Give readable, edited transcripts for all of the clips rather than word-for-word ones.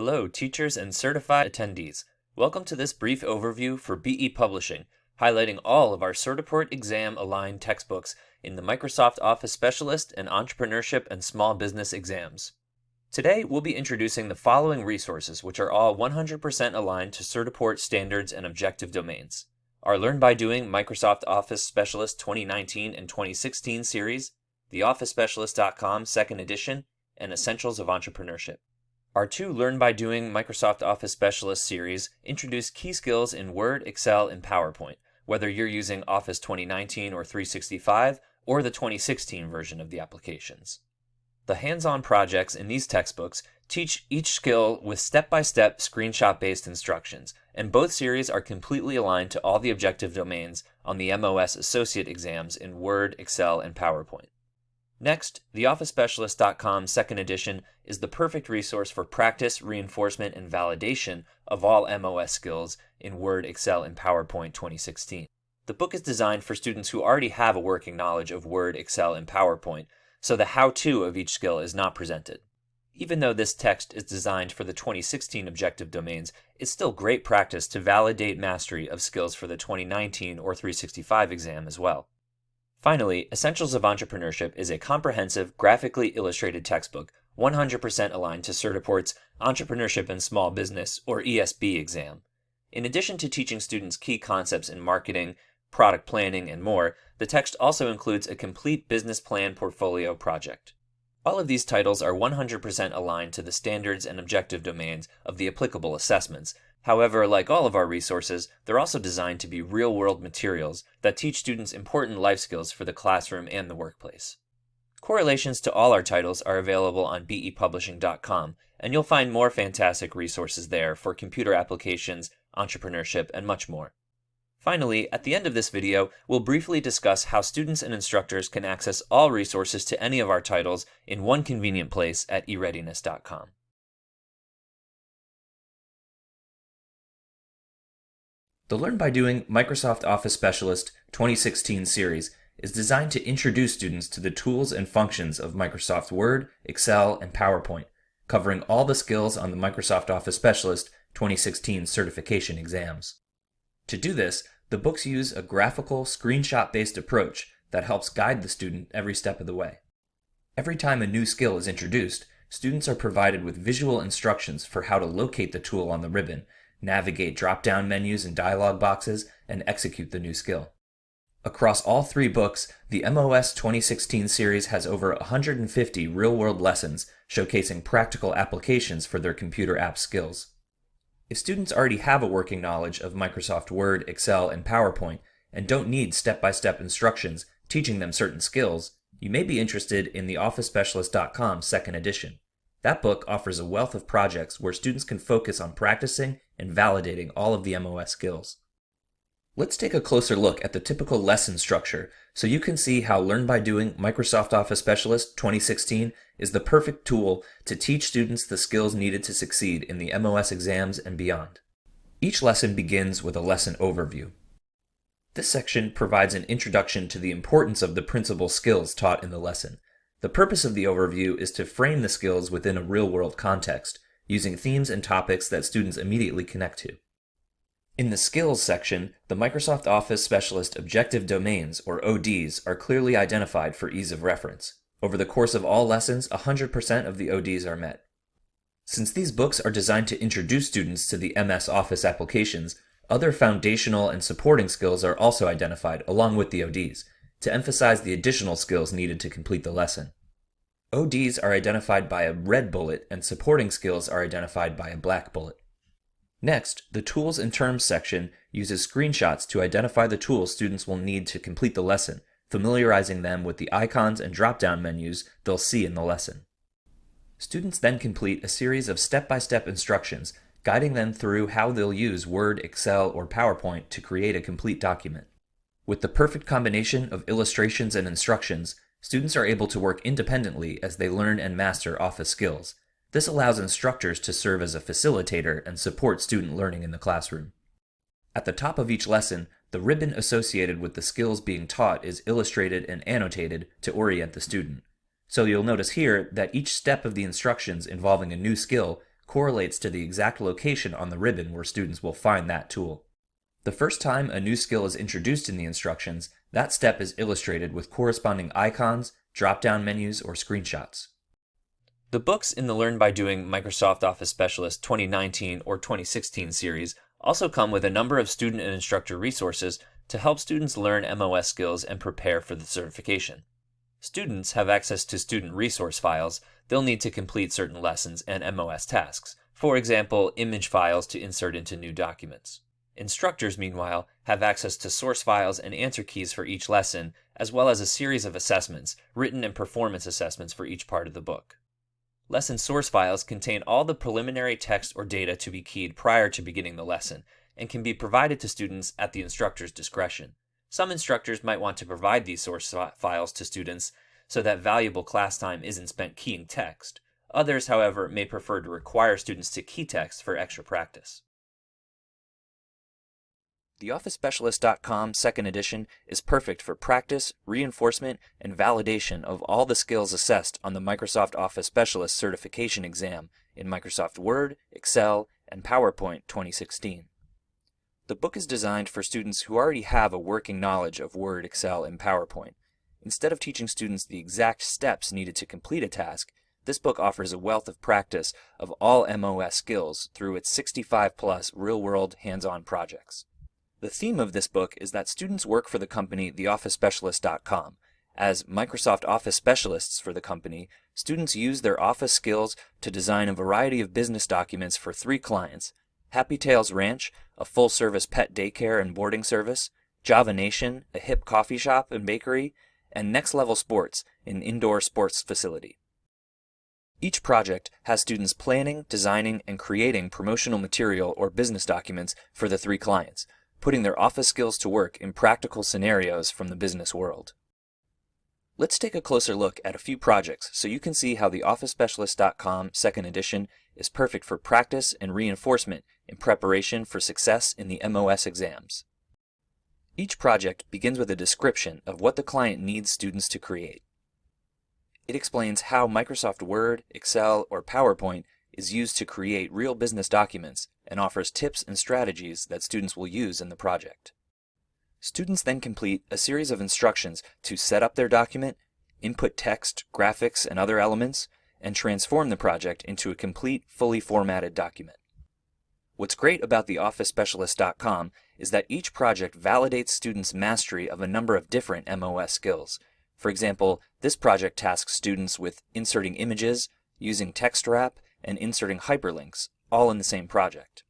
Hello, teachers and certified attendees. Welcome to this brief overview for BE Publishing, highlighting all of our Certiport-exam aligned textbooks in the Microsoft Office Specialist and Entrepreneurship and Small Business exams. Today, we'll be introducing the following resources, which are all 100% aligned to Certiport standards and objective domains. Our Learn by Doing Microsoft Office Specialist 2019 and 2016 series, the OfficeSpecialist.com 2nd edition, and Essentials of Entrepreneurship. Our two Learn by Doing Microsoft Office Specialist series introduce key skills in Word, Excel, and PowerPoint, whether you're using Office 2019 or 365 or the 2016 version of the applications. The hands-on projects in these textbooks teach each skill with step-by-step screenshot-based instructions, and both series are completely aligned to all the objective domains on the MOS Associate exams in Word, Excel, and PowerPoint. Next, the OfficeSpecialist.com 2nd edition is the perfect resource for practice, reinforcement, and validation of all MOS skills in Word, Excel, and PowerPoint 2016. The book is designed for students who already have a working knowledge of Word, Excel, and PowerPoint, so the how-to of each skill is not presented. Even though this text is designed for the 2016 objective domains, it's still great practice to validate mastery of skills for the 2019 or 365 exam as well. Finally, Essentials of Entrepreneurship is a comprehensive, graphically illustrated textbook 100% aligned to Certiport's Entrepreneurship and Small Business, or ESB, exam. In addition to teaching students key concepts in marketing, product planning, and more, the text also includes a complete business plan portfolio project. All of these titles are 100% aligned to the standards and objective domains of the applicable assessments. However, like all of our resources, they're also designed to be real-world materials that teach students important life skills for the classroom and the workplace. Correlations to all our titles are available on bepublishing.com, and you'll find more fantastic resources there for computer applications, entrepreneurship, and much more. Finally, at the end of this video, we'll briefly discuss how students and instructors can access all resources to any of our titles in one convenient place at ereadiness.com. The Learn by Doing Microsoft Office Specialist 2016 series is designed to introduce students to the tools and functions of Microsoft Word, Excel, and PowerPoint, covering all the skills on the Microsoft Office Specialist 2016 certification exams. To do this, the books use a graphical, screenshot-based approach that helps guide the student every step of the way. Every time a new skill is introduced, students are provided with visual instructions for how to locate the tool on the ribbon, navigate drop-down menus and dialog boxes, and execute the new skill. Across all three books, the MOS 2016 series has over 150 real-world lessons showcasing practical applications for their computer app skills. If students already have a working knowledge of Microsoft Word, Excel, and PowerPoint, and don't need step-by-step instructions teaching them certain skills, you may be interested in the OfficeSpecialist.com 2nd edition. That book offers a wealth of projects where students can focus on practicing and validating all of the MOS skills. Let's take a closer look at the typical lesson structure so you can see how Learn by Doing Microsoft Office Specialist 2016 is the perfect tool to teach students the skills needed to succeed in the MOS exams and beyond. Each lesson begins with a lesson overview. This section provides an introduction to the importance of the principal skills taught in the lesson. The purpose of the overview is to frame the skills within a real-world context, using themes and topics that students immediately connect to. In the Skills section, the Microsoft Office Specialist Objective Domains, or ODs, are clearly identified for ease of reference. Over the course of all lessons, 100% of the ODs are met. Since these books are designed to introduce students to the MS Office applications, other foundational and supporting skills are also identified along with the ODs, to emphasize the additional skills needed to complete the lesson. ODs are identified by a red bullet and supporting skills are identified by a black bullet. Next, the Tools and Terms section uses screenshots to identify the tools students will need to complete the lesson, familiarizing them with the icons and drop-down menus they'll see in the lesson. Students then complete a series of step-by-step instructions, guiding them through how they'll use Word, Excel, or PowerPoint to create a complete document. With the perfect combination of illustrations and instructions, students are able to work independently as they learn and master Office skills. This allows instructors to serve as a facilitator and support student learning in the classroom. At the top of each lesson, the ribbon associated with the skills being taught is illustrated and annotated to orient the student. So you'll notice here that each step of the instructions involving a new skill correlates to the exact location on the ribbon where students will find that tool. The first time a new skill is introduced in the instructions, that step is illustrated with corresponding icons, drop-down menus, or screenshots. The books in the Learn by Doing Microsoft Office Specialist 2019 or 2016 series also come with a number of student and instructor resources to help students learn MOS skills and prepare for the certification. Students have access to student resource files they'll need to complete certain lessons and MOS tasks, for example, image files to insert into new documents. Instructors, meanwhile, have access to source files and answer keys for each lesson, as well as a series of assessments, written and performance assessments for each part of the book. Lesson source files contain all the preliminary text or data to be keyed prior to beginning the lesson, and can be provided to students at the instructor's discretion. Some instructors might want to provide these source files to students so that valuable class time isn't spent keying text. Others, however, may prefer to require students to key text for extra practice. The OfficeSpecialist.com Second Edition is perfect for practice, reinforcement, and validation of all the skills assessed on the Microsoft Office Specialist Certification exam in Microsoft Word, Excel, and PowerPoint 2016. The book is designed for students who already have a working knowledge of Word, Excel, and PowerPoint. Instead of teaching students the exact steps needed to complete a task, this book offers a wealth of practice of all MOS skills through its 65-plus real-world hands-on projects. The theme of this book is that students work for the company TheOfficeSpecialist.com. As Microsoft Office specialists for the company, students use their Office skills to design a variety of business documents for 3 clients: Happy Tails Ranch, a full-service pet daycare and boarding service; Java Nation, a hip coffee shop and bakery; and Next Level Sports, an indoor sports facility. Each project has students planning, designing, and creating promotional material or business documents for the 3 clients, putting their Office skills to work in practical scenarios from the business world. Let's take a closer look at a few projects so you can see how the OfficeSpecialist.com Second Edition is perfect for practice and reinforcement in preparation for success in the MOS exams. Each project begins with a description of what the client needs students to create. It explains how Microsoft Word, Excel, or PowerPoint is used to create real business documents and offers tips and strategies that students will use in the project. Students then complete a series of instructions to set up their document, input text, graphics, and other elements, and transform the project into a complete, fully formatted document. What's great about the OfficeSpecialist.com is that each project validates students' mastery of a number of different MOS skills. For example, this project tasks students with inserting images, using text wrap, and inserting hyperlinks, all in the same project.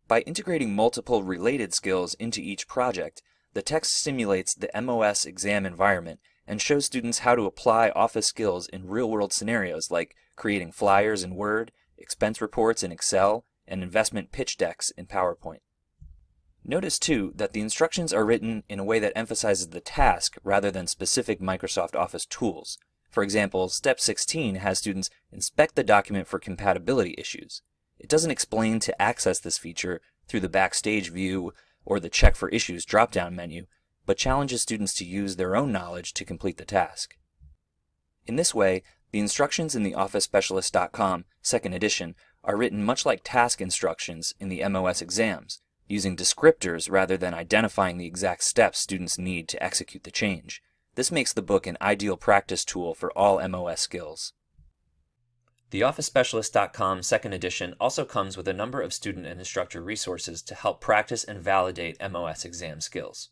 By integrating multiple related skills into each project, the text simulates the MOS exam environment and shows students how to apply Office skills in real-world scenarios like creating flyers in Word, expense reports in Excel, and investment pitch decks in PowerPoint. Notice, too, that the instructions are written in a way that emphasizes the task rather than specific Microsoft Office tools. For example, Step 16 has students inspect the document for compatibility issues. It doesn't explain to access this feature through the Backstage view or the Check for Issues drop-down menu, but challenges students to use their own knowledge to complete the task. In this way, the instructions in the OfficeSpecialist.com Second Edition are written much like task instructions in the MOS exams, using descriptors rather than identifying the exact steps students need to execute the change. This makes the book an ideal practice tool for all MOS skills. The OfficeSpecialist.com Second Edition also comes with a number of student and instructor resources to help practice and validate MOS exam skills.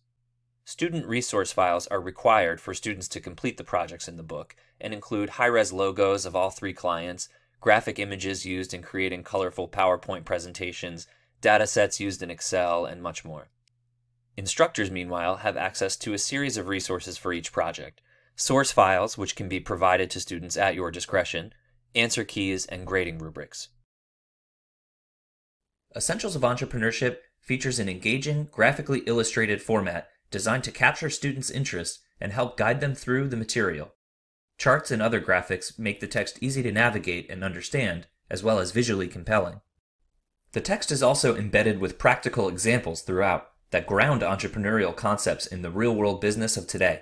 Student resource files are required for students to complete the projects in the book and include high-res logos of all 3 clients, graphic images used in creating colorful PowerPoint presentations, data sets used in Excel, and much more. Instructors, meanwhile, have access to a series of resources for each project: source files, which can be provided to students at your discretion, answer keys, and grading rubrics. Essentials of Entrepreneurship features an engaging, graphically illustrated format designed to capture students' interest and help guide them through the material. Charts and other graphics make the text easy to navigate and understand, as well as visually compelling. The text is also embedded with practical examples throughout that ground entrepreneurial concepts in the real-world business of today.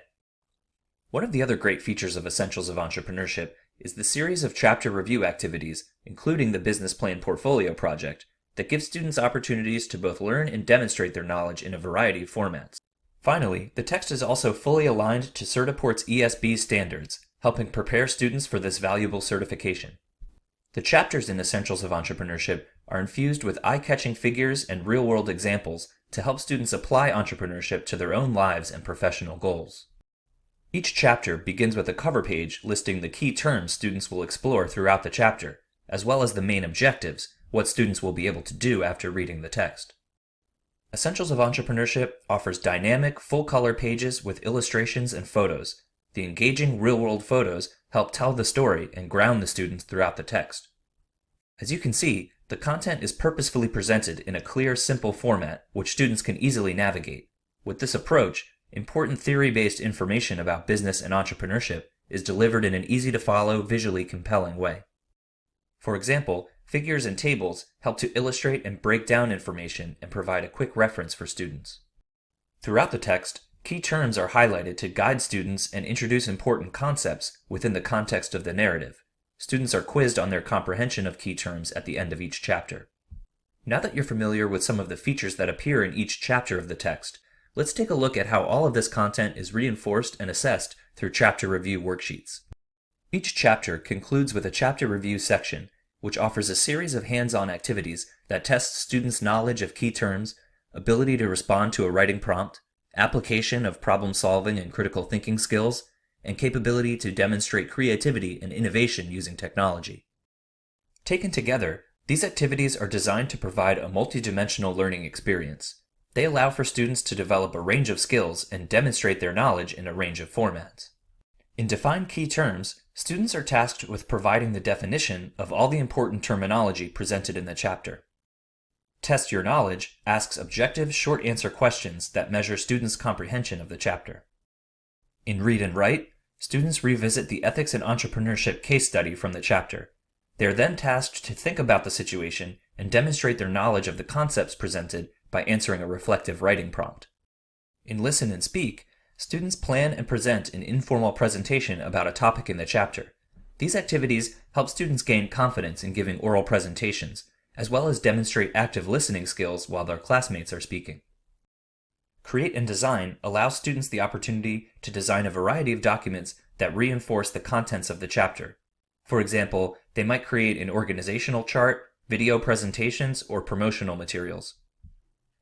One of the other great features of Essentials of Entrepreneurship is the series of chapter review activities, including the business plan portfolio project, that gives students opportunities to both learn and demonstrate their knowledge in a variety of formats. Finally, the text is also fully aligned to Certiport's ESB standards, helping prepare students for this valuable certification. The chapters in Essentials of Entrepreneurship are infused with eye-catching figures and real-world examples to help students apply entrepreneurship to their own lives and professional goals. Each chapter begins with a cover page listing the key terms students will explore throughout the chapter, as well as the main objectives, what students will be able to do after reading the text. Essentials of Entrepreneurship offers dynamic, full-color pages with illustrations and photos. The engaging real-world photos help tell the story and ground the students throughout the text. As you can see, the content is purposefully presented in a clear, simple format which students can easily navigate. With this approach, important theory-based information about business and entrepreneurship is delivered in an easy-to-follow, visually compelling way. For example, figures and tables help to illustrate and break down information and provide a quick reference for students. Throughout the text, key terms are highlighted to guide students and introduce important concepts within the context of the narrative. Students are quizzed on their comprehension of key terms at the end of each chapter. Now that you're familiar with some of the features that appear in each chapter of the text, let's take a look at how all of this content is reinforced and assessed through chapter review worksheets. Each chapter concludes with a chapter review section, which offers a series of hands-on activities that test students' knowledge of key terms, ability to respond to a writing prompt, application of problem-solving and critical thinking skills, and capability to demonstrate creativity and innovation using technology. Taken together, these activities are designed to provide a multidimensional learning experience. They allow for students to develop a range of skills and demonstrate their knowledge in a range of formats. In defined key terms, students are tasked with providing the definition of all the important terminology presented in the chapter. Test Your Knowledge asks objective, short-answer questions that measure students' comprehension of the chapter. In Read and Write, students revisit the Ethics and Entrepreneurship case study from the chapter. They are then tasked to think about the situation and demonstrate their knowledge of the concepts presented by answering a reflective writing prompt. In Listen and Speak, students plan and present an informal presentation about a topic in the chapter. These activities help students gain confidence in giving oral presentations, as well as demonstrate active listening skills while their classmates are speaking. Create and Design allows students the opportunity to design a variety of documents that reinforce the contents of the chapter. For example, they might create an organizational chart, video presentations, or promotional materials.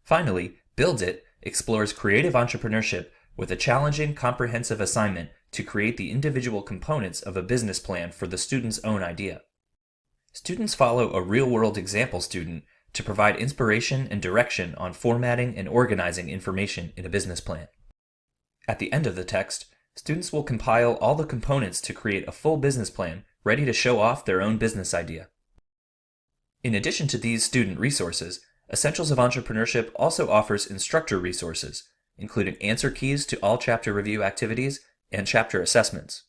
Finally, Build It explores creative entrepreneurship with a challenging, comprehensive assignment to create the individual components of a business plan for the student's own idea. Students follow a real-world example student to provide inspiration and direction on formatting and organizing information in a business plan. At the end of the text, students will compile all the components to create a full business plan ready to show off their own business idea. In addition to these student resources, Essentials of Entrepreneurship also offers instructor resources, including answer keys to all chapter review activities and chapter assessments.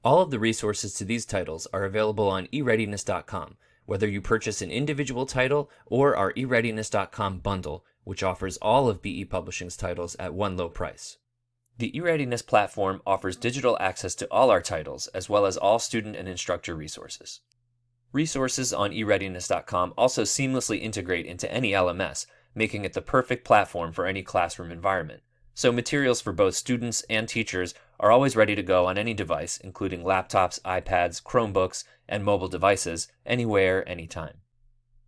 All of the resources to these titles are available on ereadiness.com, whether you purchase an individual title or our ereadiness.com bundle, which offers all of BE Publishing's titles at one low price. The eReadiness platform offers digital access to all our titles, as well as all student and instructor resources. Resources on ereadiness.com also seamlessly integrate into any LMS, making it the perfect platform for any classroom environment. So materials for both students and teachers are always ready to go on any device, including laptops, iPads, Chromebooks, and mobile devices, anywhere, anytime.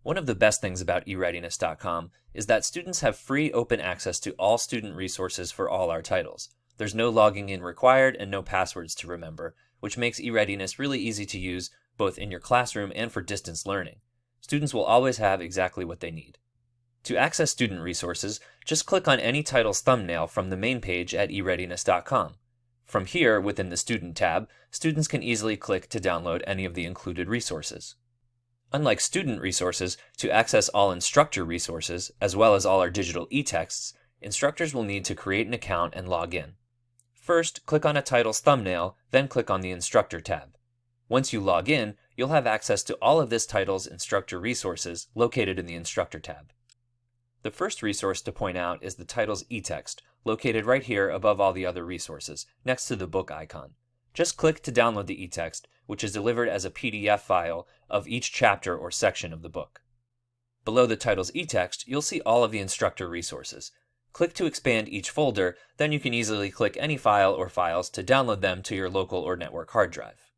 One of the best things about ereadiness.com is that students have free open access to all student resources for all our titles. There's no logging in required and no passwords to remember, which makes eReadiness really easy to use both in your classroom and for distance learning. Students will always have exactly what they need. To access student resources, just click on any title's thumbnail from the main page at ereadiness.com. From here, within the Student tab, students can easily click to download any of the included resources. Unlike student resources, to access all instructor resources, as well as all our digital e-texts, instructors will need to create an account and log in. First, click on a title's thumbnail, then click on the Instructor tab. Once you log in, you'll have access to all of this title's instructor resources located in the Instructor tab. The first resource to point out is the title's e-text, located right here above all the other resources, next to the book icon. Just click to download the e-text, which is delivered as a PDF file of each chapter or section of the book. Below the title's e-text, you'll see all of the instructor resources. Click to expand each folder, then you can easily click any file or files to download them to your local or network hard drive.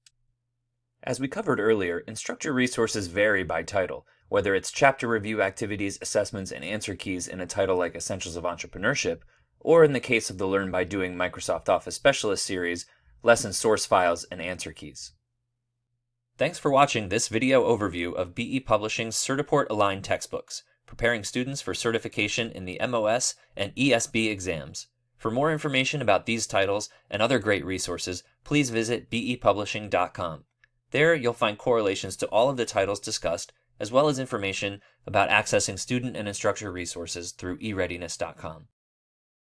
As we covered earlier, instructor resources vary by title, whether it's chapter review activities, assessments, and answer keys in a title like Essentials of Entrepreneurship, or in the case of the Learn by Doing Microsoft Office Specialist series, lesson source files and answer keys. Thanks for watching this video overview of BE Publishing's Certiport-Aligned textbooks, preparing students for certification in the MOS and ESB exams. For more information about these titles and other great resources, please visit bepublishing.com. There, you'll find correlations to all of the titles discussed, as well as information about accessing student and instructor resources through ereadiness.com.